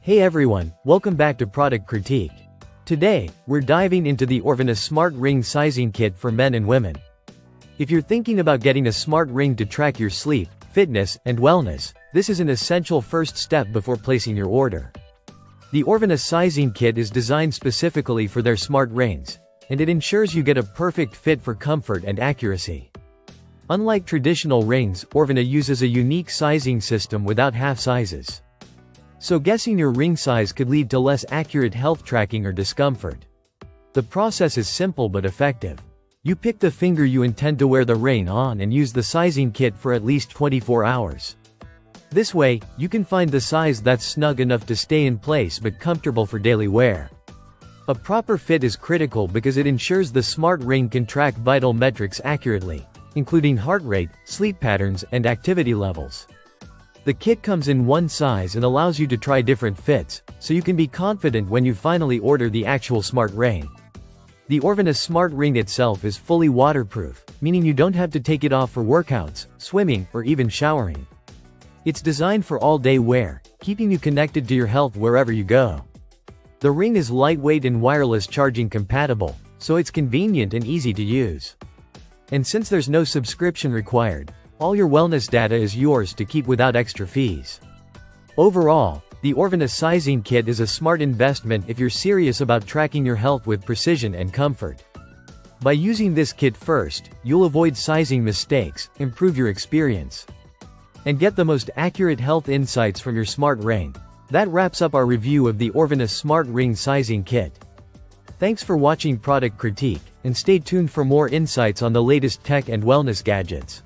Hey everyone, welcome back to Product Critique. Today, we're diving into the Orvyna Smart Ring Sizing Kit for men and women. If you're thinking about getting a smart ring to track your sleep, fitness, and wellness, this is an essential first step before placing your order. The Orvyna Sizing Kit is designed specifically for their smart rings, and it ensures you get a perfect fit for comfort and accuracy. Unlike traditional rings, Orvyna uses a unique sizing system without half sizes. So guessing your ring size could lead to less accurate health tracking or discomfort. The process is simple but effective. You pick the finger you intend to wear the ring on and use the sizing kit for at least 24 hours. This way, you can find the size that's snug enough to stay in place but comfortable for daily wear. A proper fit is critical because it ensures the smart ring can track vital metrics accurately, including heart rate, sleep patterns, and activity levels. The kit comes in one size and allows you to try different fits, so you can be confident when you finally order the actual smart ring. The Orvyna Smart Ring itself is fully waterproof, meaning you don't have to take it off for workouts, swimming, or even showering. It's designed for all-day wear, keeping you connected to your health wherever you go. The ring is lightweight and wireless charging compatible, so it's convenient and easy to use. And since there's no subscription required, all your wellness data is yours to keep without extra fees. Overall, the Orvyna Sizing Kit is a smart investment if you're serious about tracking your health with precision and comfort. By using this kit first, you'll avoid sizing mistakes, improve your experience, and get the most accurate health insights from your smart ring. That wraps up our review of the Orvyna Smart Ring Sizing Kit. Thanks for watching Product Critique, and stay tuned for more insights on the latest tech and wellness gadgets.